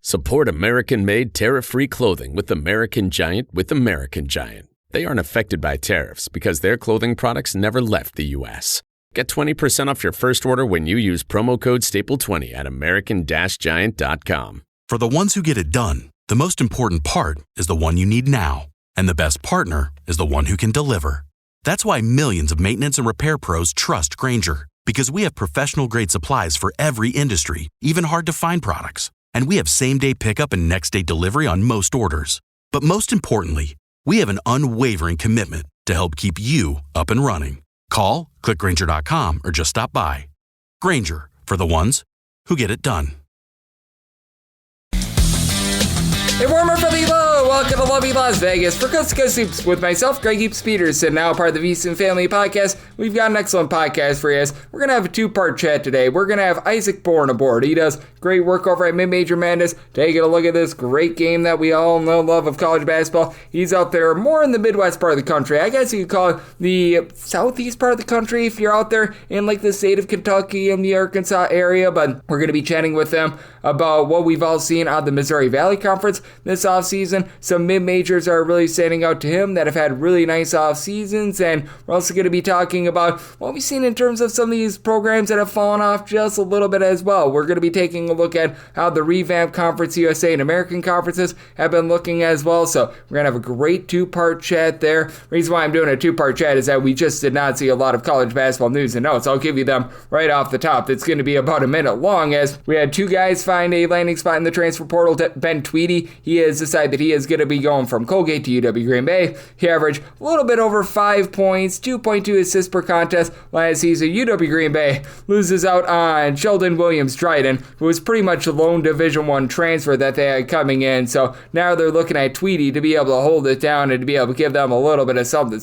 Support American-made tariff-free clothing with American Giant with American Giant. They aren't affected by tariffs because their clothing products never left the U.S. Get 20% off your first order when you use promo code STAPLE20 at american-giant.com. For the ones who get it done, the most important part is the one you need now. And the best partner is the one who can deliver. That's why millions of maintenance and repair pros trust Grainger, because we have professional-grade supplies for every industry, even hard-to-find products. And we have same-day pickup and next-day delivery on most orders. But most importantly, we have an unwavering commitment to help keep you up and running. Call, click Grainger.com, or just stop by. Grainger, for the ones who get it done. A warmer for the low. Welcome to lovely Las Vegas for Coast to Coast Hoops with myself, Greg Heaps Peterson, now part of the VSiN Family Podcast. We've got an excellent podcast for you. We're going to have a two-part chat today. We're going to have Isaac Bourne aboard. He does great work over at Mid-Major Madness, taking a look at this great game that we all know and love of college basketball. He's out there more in the Midwest part of the country. I guess you could call it the southeast part of the country if you're out there in like the state of Kentucky and the Arkansas area. But we're going to be chatting with them about what we've all seen on the Missouri Valley Conference this offseason. Some mid-majors are really standing out to him that have had really nice off seasons, and we're also going to be talking about what we've seen in terms of some of these programs that have fallen off just a little bit as well. We're going to be taking a look at how the revamped Conference USA and American conferences have been looking as well, so we're going to have a great two-part chat there. Reason why I'm doing a two-part chat is that we just did not see a lot of college basketball news and notes. I'll give you them right off the top. It's going to be about a minute long, as we had two guys find a landing spot in the transfer portal. Ben Tweedy, he has decided that he is going to be going from Colgate to UW Green Bay. He averaged a little bit over 5 points, 2.2 assists per contest last season. UW Green Bay loses out on Sheldon Williams-Dryden, who was pretty much a lone Division I transfer that they had coming in. So now they're looking at Tweedy to be able to hold it down and to be able to give them a little bit of something.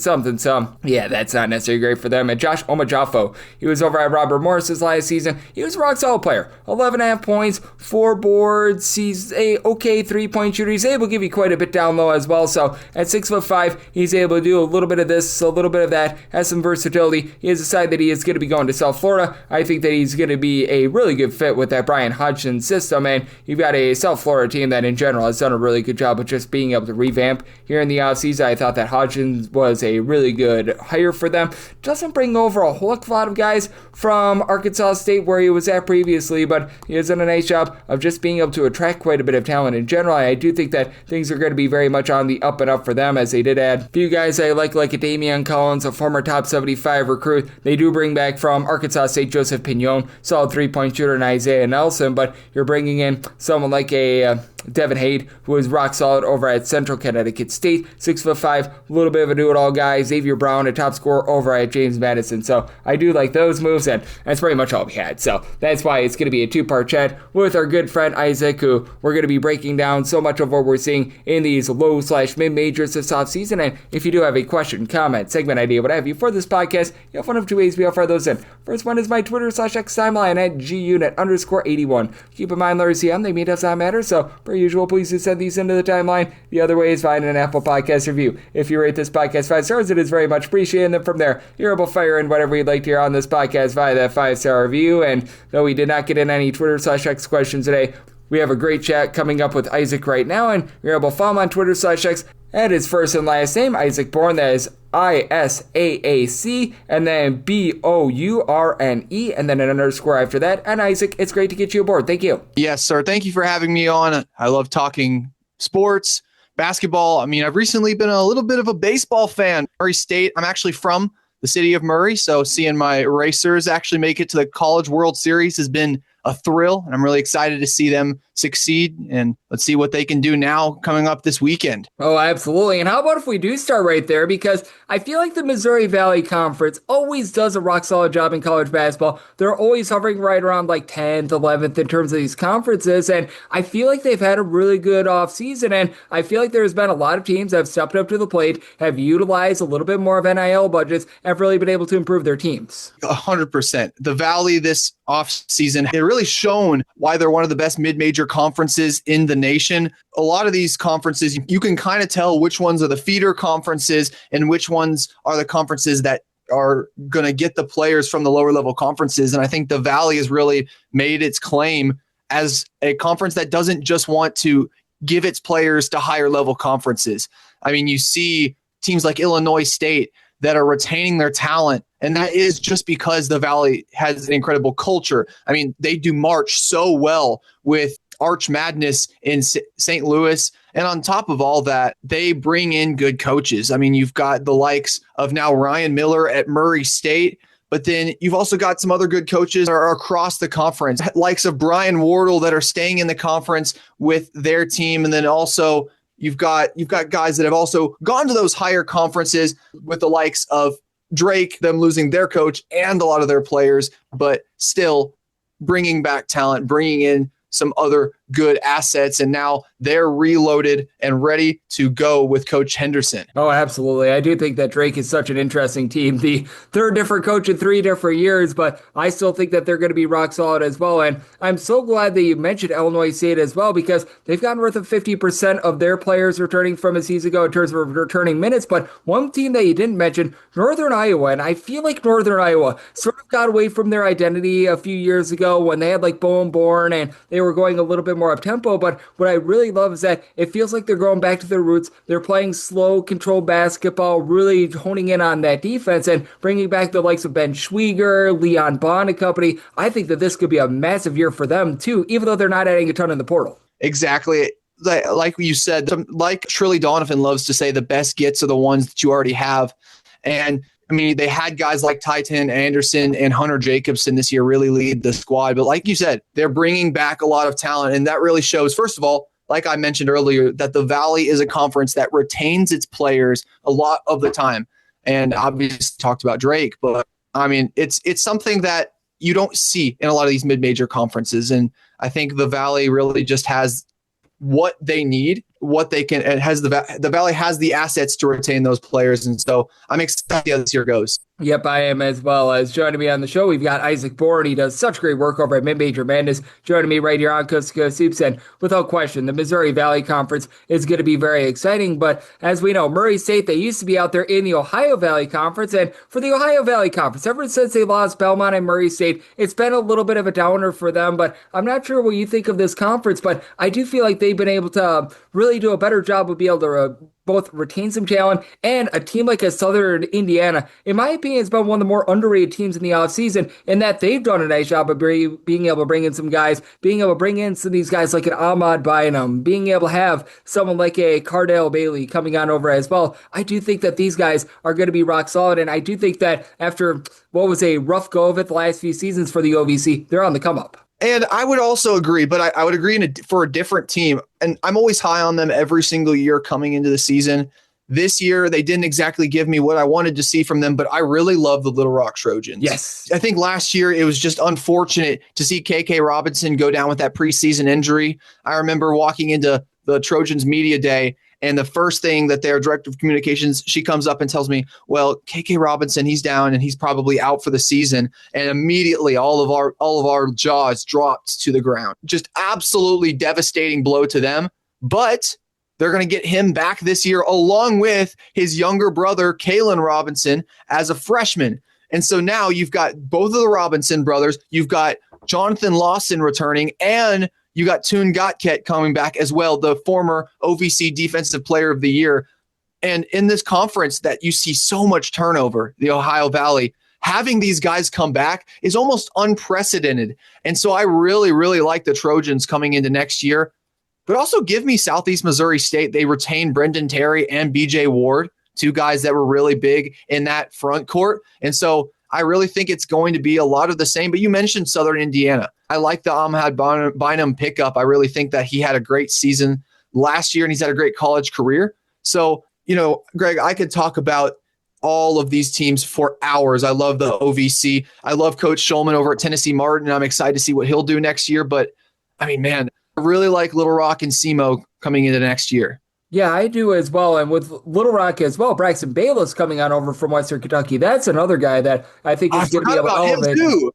Yeah, that's not necessarily great for them. And Josh Omajafo, he was over at Robert Morris's last season. He was a rock solid player. 11.5 points, 4 boards. He's a okay three-point shooter. He's able to give you quite a bit down low as well. So at 6'5", he's able to do a little bit of this, a little bit of that, has some versatility. He has decided that he is going to be going to South Florida. I think that he's going to be a really good fit with that Brian Hodgson system, and you've got a South Florida team that in general has done a really good job of just being able to revamp here in the offseason. I thought that Hodgson was a really good hire for them. Doesn't bring over a whole lot of guys from Arkansas State where he was at previously, but he has done a nice job of just being able to attract quite a bit of talent in general. I do think that things are going to be very much on the up and up for them, as they did add a few guys I like a Damian Collins, a former top 75 recruit. They do bring back from Arkansas State Joseph Pignon, solid three-point shooter, and Isaiah Nelson, but you're bringing in someone like a Devin Hade, who is rock solid over at Central Connecticut State, 6'5", a little bit of a do-it-all guy. Xavier Brown, a top scorer over at James Madison. So I do like those moves, and that's pretty much all we had. So that's why it's going to be a two-part chat with our good friend Isaac, who we're going to be breaking down so much of what we're seeing in these low/mid-majors this offseason. And if you do have a question, comment, segment idea, what have you for this podcast, you have one of two ways we offer those in. First one is my Twitter/X timeline at gunit_81. Keep in mind, letters CM, they mean does not matter, so per usual, please do send these into the timeline. The other way is find an Apple Podcast review. If you rate this podcast 5 stars, it is very much appreciated. And then from there, you're able to fire in whatever you'd like to hear on this podcast via that 5-star review. And though we did not get in any Twitter/X questions today, we have a great chat coming up with Isaac right now, and you're able to follow him on Twitter/X at his first and last name, Isaac Bourne. That is ISAAC, and then BOURNE, and then an underscore after that. And Isaac, it's great to get you aboard. Thank you. Yes, sir. Thank you for having me on. I love talking sports, basketball. I mean, I've recently been a little bit of a baseball fan. Murray State, I'm actually from the city of Murray, so seeing my Racers actually make it to the College World Series has been a thrill, and I'm really excited to see them succeed, and let's see what they can do now coming up this weekend. Oh, absolutely. And how about if we do start right there, because I feel like the Missouri Valley Conference always does a rock solid job in college basketball. They're always hovering right around like 10th, 11th in terms of these conferences, and I feel like they've had a really good offseason, and I feel like there's been a lot of teams that have stepped up to the plate, have utilized a little bit more of NIL budgets, have really been able to improve their teams. 100%. The Valley this offseason, they're really shown why they're one of the best mid-major conferences in the nation. A lot of these conferences, you can kind of tell which ones are the feeder conferences and which ones are the conferences that are going to get the players from the lower level conferences. And I think the Valley has really made its claim as a conference that doesn't just want to give its players to higher level conferences. I mean, you see teams like Illinois State that are retaining their talent, and that is just because the Valley has an incredible culture. I mean, they do March so well with Arch Madness in St. Louis. And on top of all that, they bring in good coaches. I mean, you've got the likes of now Ryan Miller at Murray State, but then you've also got some other good coaches that are across the conference, likes of Brian Wardle that are staying in the conference with their team. And then also you've got guys that have also gone to those higher conferences with the likes of Drake, them losing their coach and a lot of their players, but still bringing back talent, bringing in some other good assets, and now they're reloaded and ready to go with Coach Henderson. Oh, absolutely. I do think that Drake is such an interesting team. The third different coach in 3 different years, but I still think that they're going to be rock solid as well. And I'm so glad that you mentioned Illinois State as well, because they've gotten north of 50% of their players returning from a season ago in terms of returning minutes. But one team that you didn't mention, Northern Iowa, and I feel like Northern Iowa sort of got away from their identity a few years ago when they had like Bourne and they were going a little bit more up-tempo. But what I really love is that it feels like they're going back to their roots. They're playing slow, controlled basketball, really honing in on that defense and bringing back the likes of Ben Schwieger, Leon Bond and company. I think that this could be a massive year for them too, even though they're not adding a ton in the portal. Exactly. Like you said, like Shirley Donovan loves to say, the best gets are the ones that you already have. And I mean, they had guys like Titan Anderson and Hunter Jacobson this year really lead the squad. But like you said, they're bringing back a lot of talent. And that really shows, first of all, like I mentioned earlier, that the Valley is a conference that retains its players a lot of the time. And obviously talked about Drake, but I mean, it's something that you don't see in a lot of these mid-major conferences. And I think the Valley really just has what they need, what they can, and has the Valley has the assets to retain those players. And so I'm excited to see how this year goes. Yep, I am as well. As joining me on the show, we've got Isaac Bourne. He does such great work over at Mid-Major Madness, joining me right here on Coast to Coast Hoops. And without question, the Missouri Valley Conference is going to be very exciting. But as we know, Murray State, they used to be out there in the Ohio Valley Conference. And for the Ohio Valley Conference, ever since they lost Belmont and Murray State, it's been a little bit of a downer for them. But I'm not sure what you think of this conference, but I do feel like they've been able to really do a better job of being able to both retain some talent, and a team like a Southern Indiana, in my opinion, has been one of the more underrated teams in the offseason, in that they've done a nice job of being able to bring in some guys, being able to bring in some of these guys like an Ahmad Bynum, being able to have someone like a Cardale Bailey coming on over as well. I do think that these guys are going to be rock solid, and I do think that after what was a rough go of it the last few seasons for the OVC, they're on the come up. And I would also agree, but I would agree for a different team. And I'm always high on them every single year coming into the season. This year, they didn't exactly give me what I wanted to see from them, but I really love the Little Rock Trojans. Yes. I think last year it was just unfortunate to see KK Robinson go down with that preseason injury. I remember walking into the Trojans media day, and the first thing that their director of communications, she comes up and tells me, well, KK Robinson, he's down and he's probably out for the season. And immediately all of our jaws dropped to the ground. Just absolutely devastating blow to them. But they're going to get him back this year along with his younger brother, Kalen Robinson, as a freshman. And so now you've got both of the Robinson brothers. You've got Jonathan Lawson returning, and you got Toon Gotket coming back as well, the former OVC Defensive Player of the Year. And in this conference that you see so much turnover, the Ohio Valley, having these guys come back is almost unprecedented. And so I really, really like the Trojans coming into next year. But also give me Southeast Missouri State. They retained Brendan Terry and BJ Ward, two guys that were really big in that front court. And so I really think it's going to be a lot of the same. But you mentioned Southern Indiana. I like the Ahmad Bynum pickup. I really think that he had a great season last year, and he's had a great college career. So, Greg, I could talk about all of these teams for hours. I love the OVC. I love Coach Schulman over at Tennessee Martin. I'm excited to see what he'll do next year. But, I mean, man, I really like Little Rock and SEMO coming into next year. Yeah, I do as well. And with Little Rock as well, Braxton Bayless coming on over from Western Kentucky. That's another guy that I think is going to be able to elevate.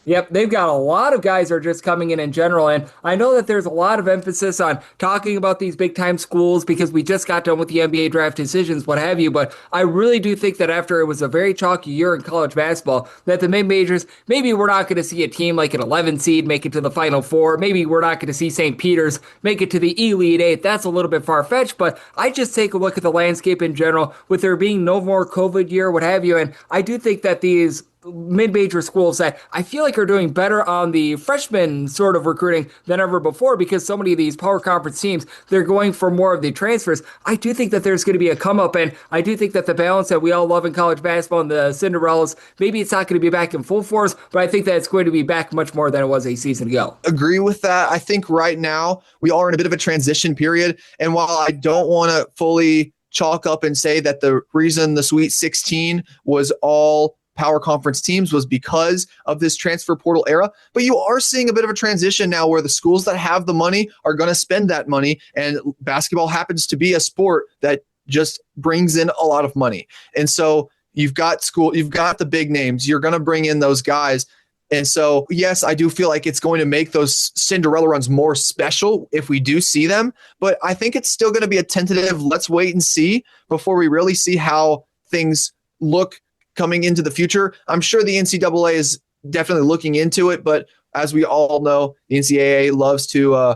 Yep, they've got a lot of guys that are just coming in general, and I know that there's a lot of emphasis on talking about these big-time schools because we just got done with the NBA draft decisions, what have you, but I really do think that after it was a very chalky year in college basketball, that the mid-majors, maybe we're not going to see a team like an 11 seed make it to the Final Four, maybe we're not going to see St. Peter's make it to the Elite Eight, that's a little bit far-fetched, but I just take a look at the landscape in general, with there being no more COVID year, what have you, and I do think that these mid-major schools that I feel like are doing better on the freshman sort of recruiting than ever before because so many of these power conference teams, they're going for more of the transfers. I do think that there's going to be a come up, and I do think that the balance that we all love in college basketball and the Cinderellas, maybe it's not going to be back in full force, but I think that it's going to be back much more than it was a season ago. Agree with that. I think right now we are in a bit of a transition period, and while I don't want to fully chalk up and say that the reason the Sweet 16 was all power conference teams was because of this transfer portal era. But you are seeing a bit of a transition now where the schools that have the money are going to spend that money. And basketball happens to be a sport that just brings in a lot of money. And so you've got the big names. You're going to bring in those guys. And so, yes, I do feel like it's going to make those Cinderella runs more special if we do see them. But I think it's still going to be a tentative, let's wait and see before we really see how things look coming into the future. I'm sure the NCAA is definitely looking into it, but as we all know, the NCAA loves to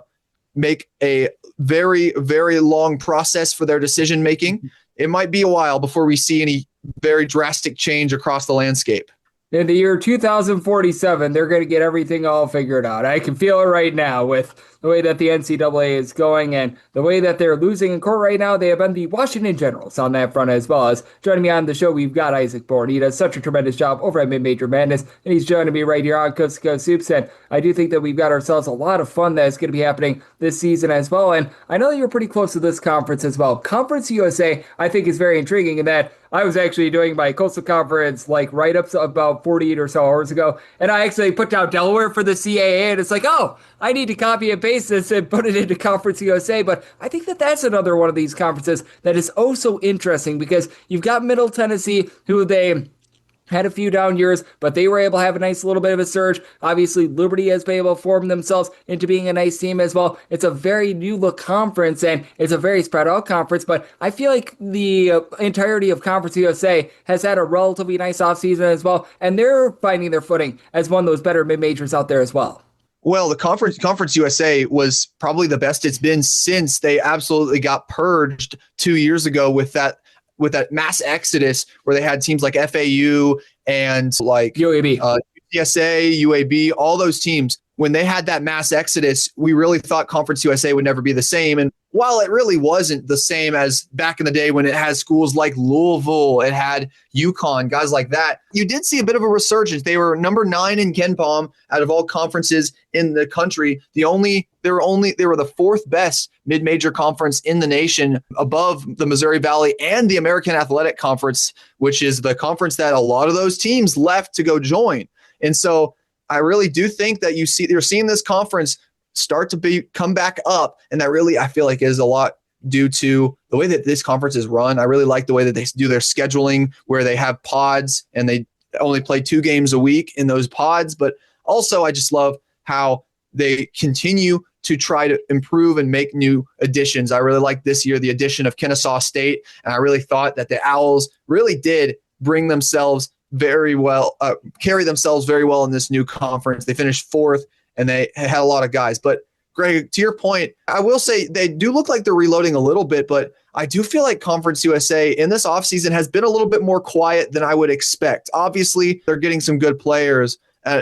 make a very, very long process for their decision making. It might be a while before we see any very drastic change across the landscape. In the year 2047, they're going to get everything all figured out. I can feel it right now with the way that the NCAA is going and the way that they're losing in court right now. They have been the Washington Generals on that front as well. As joining me on the show, we've got Isaac Bourne. He does such a tremendous job over at Mid-Major Madness, and he's joining me right here on Coast to Coast Hoops. And I do think that we've got ourselves a lot of fun that is going to be happening this season as well. And I know that you're pretty close to this conference as well. Conference USA, I think, is very intriguing in that I was actually doing my Coastal Conference write-ups about 48 or so hours ago, and I actually put down Delaware for the CAA, and it's like, oh, I need to copy and paste this and put it into Conference USA. But I think that that's another one of these conferences that is oh so interesting because you've got Middle Tennessee, who they had a few down years, but they were able to have a nice little bit of a surge. Obviously, Liberty has been able to form themselves into being a nice team as well. It's a very new look conference, and it's a very spread out conference, but I feel like the entirety of Conference USA has had a relatively nice offseason as well, and they're finding their footing as one of those better mid-majors out there as well. Well, the Conference USA was probably the best it's been since they absolutely got purged 2 years ago with that mass exodus where they had teams like FAU and like UAB, UTSA, UAB, all those teams. When they had that mass exodus, we really thought Conference USA would never be the same. And while it really wasn't the same as back in the day when it had schools like Louisville, it had UConn, guys like that, you did see a bit of a resurgence. They were number 9 in KenPom out of all conferences in the country. They were the 4th best mid-major conference in the nation, above the Missouri Valley and the American Athletic Conference, which is the conference that a lot of those teams left to go join. And so I really do think that you're seeing this conference start to come back up, and that really I feel like is a lot due to the way that this conference is run. I really like the way that they do their scheduling, where they have pods and they only play 2 games a week in those pods. But also, I just love how they continue to try to improve and make new additions. I really like this year the addition of Kennesaw State, and I really thought that the Owls really did bring themselves very well, carry themselves very well in this new conference. They finished 4th, and they had a lot of guys. But Greg, to your point, I will say they do look like they're reloading a little bit, but I do feel like Conference USA in this offseason has been a little bit more quiet than I would expect. Obviously, they're getting some good players.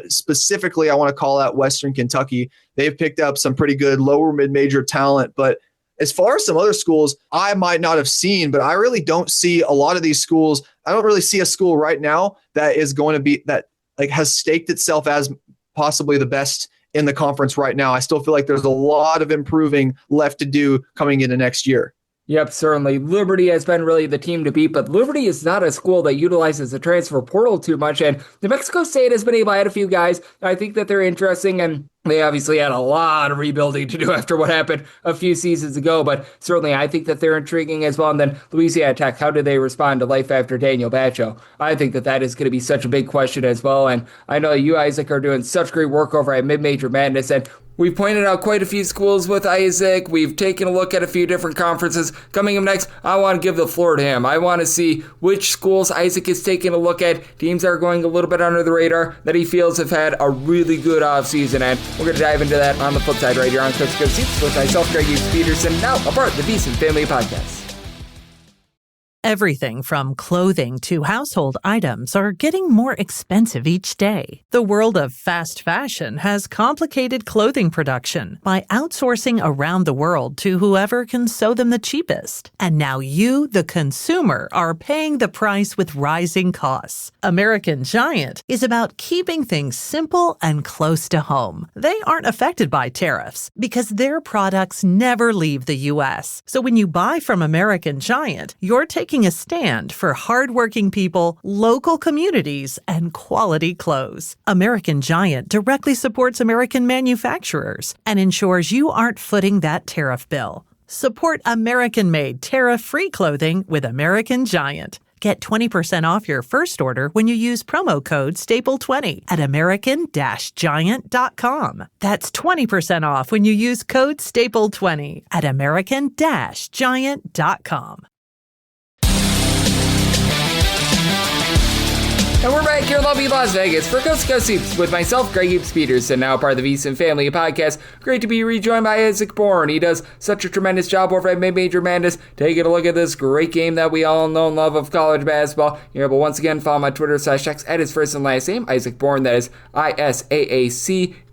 Specifically, I want to call out Western Kentucky. They've picked up some pretty good lower mid-major talent, but as far as some other schools I might not have seen, but I really don't see a lot of these schools. I don't really see a school right now that is going to be that has staked itself as possibly the best in the conference right now. I still feel like there's a lot of improving left to do coming into next year. Yep, certainly. Liberty has been really the team to beat, but Liberty is not a school that utilizes the transfer portal too much, and New Mexico State has been able to add a few guys. I think that they're interesting, and They obviously had a lot of rebuilding to do after what happened a few seasons ago, but certainly I think that they're intriguing as well. And then Louisiana Tech, how do they respond to life after Daniel Batcho? I think that that is going to be such a big question as well. And I know you, Isaac, are doing such great work over at Mid-Major Madness, and we've pointed out quite a few schools with Isaac. We've taken a look at a few different conferences. Coming up next, I want to give the floor to him. I want to see which schools Isaac is taking a look at, teams that are going a little bit under the radar that he feels have had a really good offseason. And we're going to dive into that on the flip side right here on Coast to Coast Seats with myself, Greg Peterson, now a part of the VSiN Family Podcast. Everything from clothing to household items are getting more expensive each day. The world of fast fashion has complicated clothing production by outsourcing around the world to whoever can sew them the cheapest. And now you, the consumer, are paying the price with rising costs. American Giant is about keeping things simple and close to home. They aren't affected by tariffs because their products never leave the U.S. So when you buy from American Giant, you're taking a stand for hardworking people, local communities, and quality clothes. American Giant directly supports American manufacturers and ensures you aren't footing that tariff bill. Support American-made, tariff-free clothing with American Giant. Get 20% off your first order when you use promo code STAPLE20 at american-giant.com. That's 20% off when you use code STAPLE20 at american-giant.com. And we're back here in lovely Las Vegas for Coast to Coast Hoops with myself, Greg Peterson, now part of the VSiN Family Podcast. Great to be rejoined by Isaac Bourne. He does such a tremendous job over at Mid-Major Madness, taking a look at this great game that we all know and love of college basketball. You're able once again follow my Twitter/X at his first and last name, Isaac Bourne. That is ISAAC Bourne,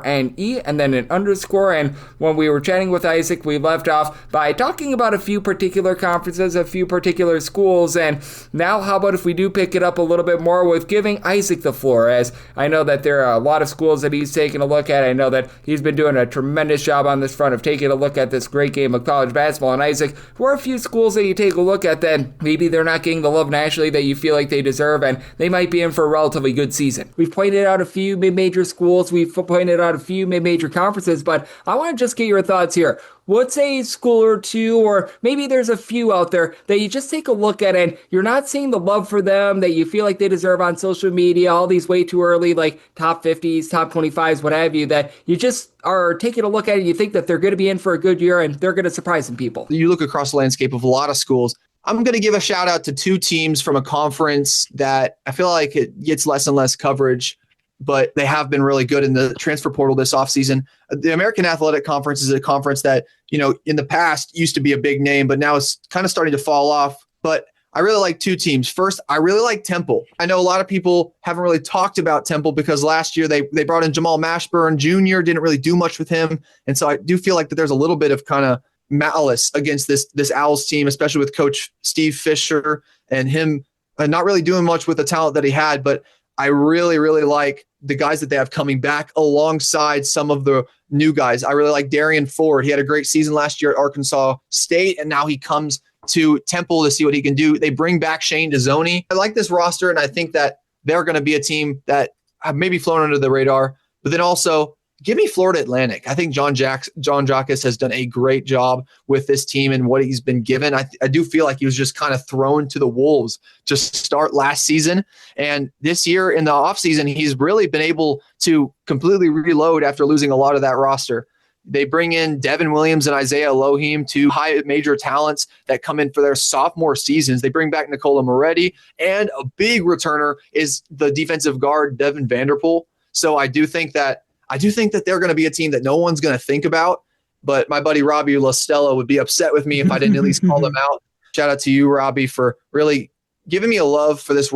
and then an underscore. And when we were chatting with Isaac, we left off by talking about a few particular conferences, a few particular schools. And now how about if we do pick it up a little bit more with giving Isaac the floor, as I know that there are a lot of schools that he's taken a look at. I know that he's been doing a tremendous job on this front of taking a look at this great game of college basketball. And Isaac, who are a few schools that you take a look at that maybe they're not getting the love nationally that you feel like they deserve, and they might be in for a relatively good season? We've pointed out a few mid-major schools, we've pointed out a few mid-major conferences, but I want to just get your thoughts here. What's a school or two, or maybe there's a few out there that you just take a look at and you're not seeing the love for them that you feel like they deserve on social media, all these way too early, like top 50s, top 25s, what have you, that you just are taking a look at and you think that they're going to be in for a good year and they're going to surprise some people? You look across the landscape of a lot of schools. I'm going to give a shout out to two teams from a conference that I feel like it gets less and less coverage, but they have been really good in the transfer portal this offseason. The American Athletic Conference is a conference that, in the past used to be a big name, but now it's kind of starting to fall off. But I really like two teams. First, I really like Temple. I know a lot of people haven't really talked about Temple because last year they brought in Jamal Mashburn Jr., didn't really do much with him. And so I do feel like that there's a little bit of kind of malice against this Owls team, especially with Coach Steve Fisher and him not really doing much with the talent that he had. But I really, really like the guys that they have coming back alongside some of the new guys. I really like Darian Ford. He had a great season last year at Arkansas State, and now he comes to Temple to see what he can do. They bring back Shane Dezzoni. I like this roster, and I think that they're going to be a team that have maybe flown under the radar. But then also, give me Florida Atlantic. I think John Jacques has done a great job with this team and what he's been given. I do feel like he was just kind of thrown to the wolves to start last season. And this year in the offseason, he's really been able to completely reload after losing a lot of that roster. They bring in Devin Williams and Isaiah Elohim, two high major talents that come in for their sophomore seasons. They bring back Nicola Moretti, and a big returner is the defensive guard, Devin Vanderpool. So I do think that they're going to be a team that no one's going to think about, but my buddy Robbie LaStella would be upset with me if I didn't at least call them out. Shout out to you, Robbie, for really giving me a love for this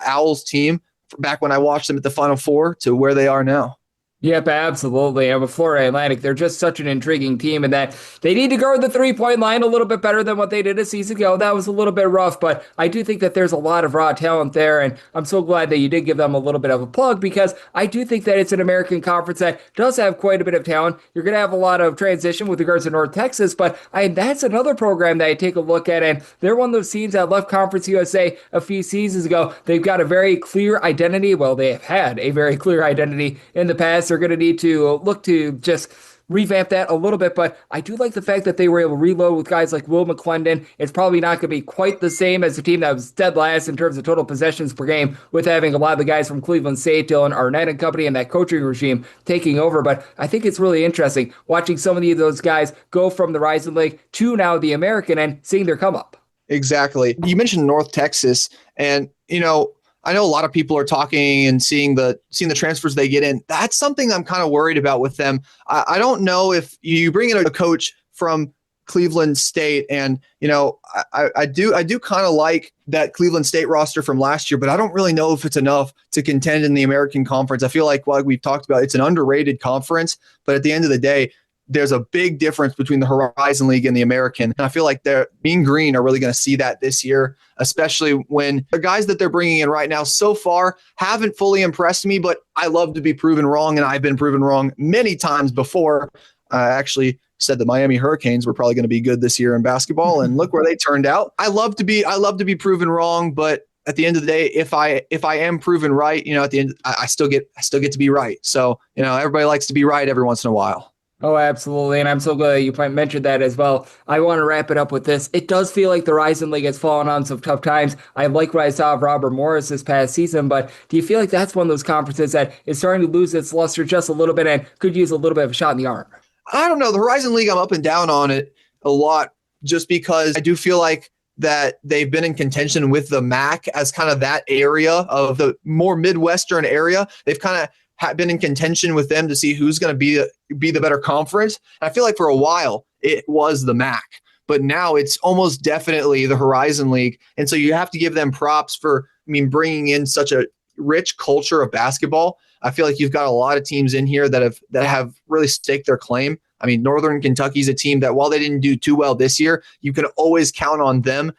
Owls team back when I watched them at the Final Four to where they are now. Yep, absolutely. And with Florida Atlantic, they're just such an intriguing team in that they need to guard the three-point line a little bit better than what they did a season ago. That was a little bit rough, but I do think that there's a lot of raw talent there, and I'm so glad that you did give them a little bit of a plug because I do think that it's an American conference that does have quite a bit of talent. You're going to have a lot of transition with regards to North Texas, but that's another program that I take a look at, and they're one of those teams that left Conference USA a few seasons ago. They've got a very clear identity. Well, they have had a very clear identity in the past. They're going to need to look to just revamp that a little bit, but I do like the fact that they were able to reload with guys like Will McClendon. It's probably not going to be quite the same as the team that was dead last in terms of total possessions per game with having a lot of the guys from Cleveland State, Dylan Arnett and company, and that coaching regime taking over, but I think it's really interesting watching some of those guys go from the Rising League to now the American and seeing their come up. Exactly. You mentioned North Texas, and I know a lot of people are talking and seeing the transfers they get in. That's something I'm kind of worried about with them. I don't know if you bring in a coach from Cleveland State, and I do kind of like that Cleveland State roster from last year, but I don't really know if it's enough to contend in the American Conference. I feel like we've talked about, it's an underrated conference, but at the end of the day, there's a big difference between the Horizon League and the American. And I feel like Mean Green are really going to see that this year, especially when the guys that they're bringing in right now so far haven't fully impressed me, but I love to be proven wrong, and I've been proven wrong many times before. I actually said the Miami Hurricanes were probably going to be good this year in basketball, and look where they turned out. I love to be proven wrong, but at the end of the day, if I am proven right, at the end, I still get to be right. So, everybody likes to be right every once in a while. Oh, absolutely. And I'm so glad you mentioned that as well. I want to wrap it up with this. It does feel like the Rising League has fallen on some tough times. I like what I saw of Robert Morris this past season, but do you feel like that's one of those conferences that is starting to lose its luster just a little bit and could use a little bit of a shot in the arm? I don't know. The Horizon League, I'm up and down on it a lot just because I do feel like that they've been in contention with the MAC as kind of that area of the more Midwestern area. They've kind of been in contention with them to see who's going to be the better conference. And I feel like for a while it was the MAC, but now it's almost definitely the Horizon League. And so you have to give them props for, bringing in such a rich culture of basketball. I feel like you've got a lot of teams in here that have really staked their claim. Northern Kentucky's a team that while they didn't do too well this year, you can always count on them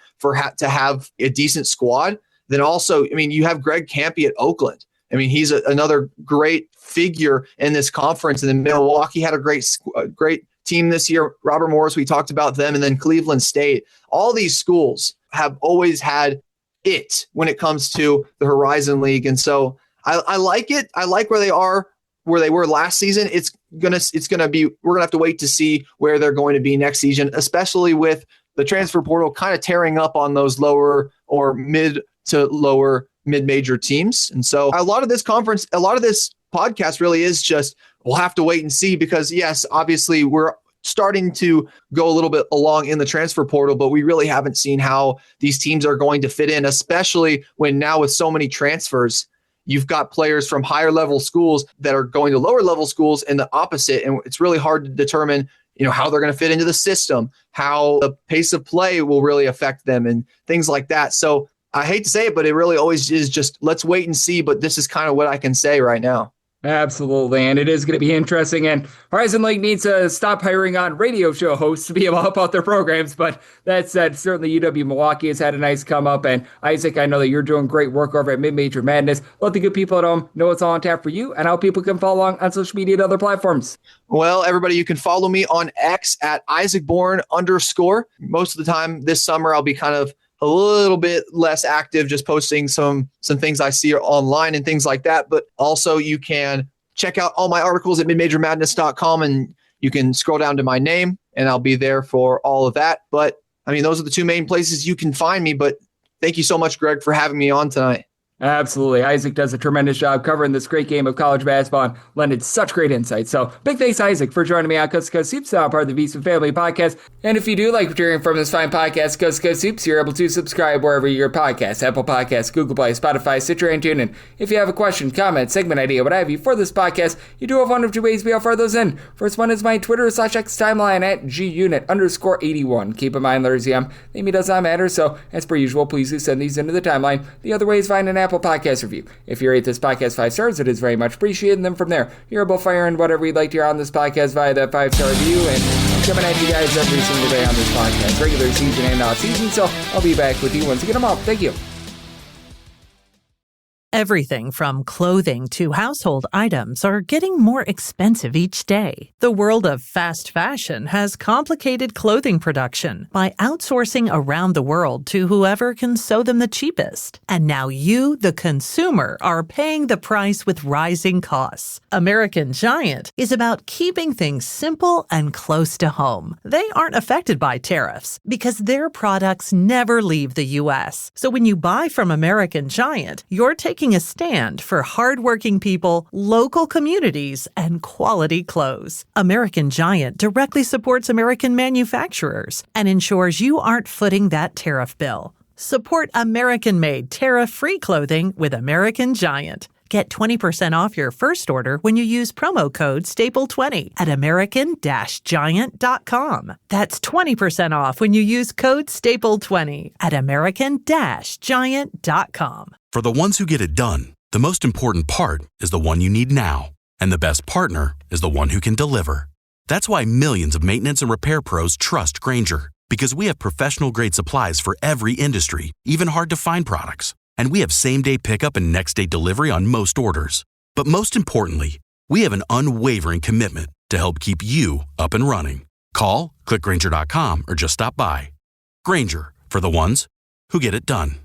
to have a decent squad. Then also, you have Greg Campy at Oakland. He's another great figure in this conference. And then Milwaukee had a great team this year. Robert Morris, we talked about them. And then Cleveland State. All these schools have always had it when it comes to the Horizon League. And so I like it. I like where they are, where they were last season. We're going to have to wait to see where they're going to be next season, especially with the transfer portal kind of tearing up on those lower or mid to lower mid-major teams. And so a lot of this podcast really is just, we'll have to wait and see because yes, obviously we're starting to go a little bit along in the transfer portal, but we really haven't seen how these teams are going to fit in, especially when now with so many transfers, you've got players from higher level schools that are going to lower level schools and the opposite. And it's really hard to determine, how they're going to fit into the system, how the pace of play will really affect them and things like that. So I hate to say it, but it really always is just let's wait and see. But this is kind of what I can say right now. Absolutely, and it is going to be interesting, and Horizon League needs to stop hiring on radio show hosts to be able to help out their programs, but that said, certainly UW-Milwaukee has had a nice come up, and Isaac, I know that you're doing great work over at Mid-Major Madness. Let the good people at home know what's all on tap for you and how people can follow along on social media and other platforms. Well, everybody, you can follow me on X at IsaacBourne_. Most of the time this summer, I'll be kind of a little bit less active, just posting some things I see online and things like that. But also you can check out all my articles at midmajormadness.com and you can scroll down to my name and I'll be there for all of that. But those are the two main places you can find me. But thank you so much, Greg, for having me on tonight. Absolutely. Isaac does a tremendous job covering this great game of college basketball and lending such great insights. So big thanks, Isaac, for joining me on Coast to Coast Hoops, now part of the VSiN Family Podcast. And if you do like hearing from this fine podcast, Coast to Coast Hoops, you're able to subscribe wherever your podcast, Apple Podcasts, Google Play, Spotify, Stitcher, and TuneIn. If you have a question, comment, segment idea, what have you for this podcast, you do have one of two ways we offer those in. First one is my Twitter/X timeline at gunit_81. Keep in mind, Larry ZM, name does not matter. So as per usual, please do send these into the timeline. The other way is find an Apple Apple Podcast review. If you rate this podcast 5 stars, it is very much appreciated. And then from there, you're able to fire in whatever you'd like to hear on this podcast via that 5-star review. And I'm coming at you guys every single day on this podcast, regular season and off season. So I'll be back with you once again tomorrow. Thank you. Everything from clothing to household items are getting more expensive each day. The world of fast fashion has complicated clothing production by outsourcing around the world to whoever can sew them the cheapest. And now you, the consumer, are paying the price with rising costs. American Giant is about keeping things simple and close to home. They aren't affected by tariffs because their products never leave the U.S. So when you buy from American Giant, you're taking a stand for hardworking people, local communities, and quality clothes. American Giant directly supports American manufacturers and ensures you aren't footing that tariff bill. Support American-made, tariff-free clothing with American Giant. Get 20% off your first order when you use promo code STAPLE20 at American-Giant.com. That's 20% off when you use code STAPLE20 at American-Giant.com. For the ones who get it done, the most important part is the one you need now. And the best partner is the one who can deliver. That's why millions of maintenance and repair pros trust Grainger, because we have professional-grade supplies for every industry, even hard-to-find products. And we have same-day pickup and next-day delivery on most orders. But most importantly, we have an unwavering commitment to help keep you up and running. Call, click Grainger.com, or just stop by. Grainger, for the ones who get it done.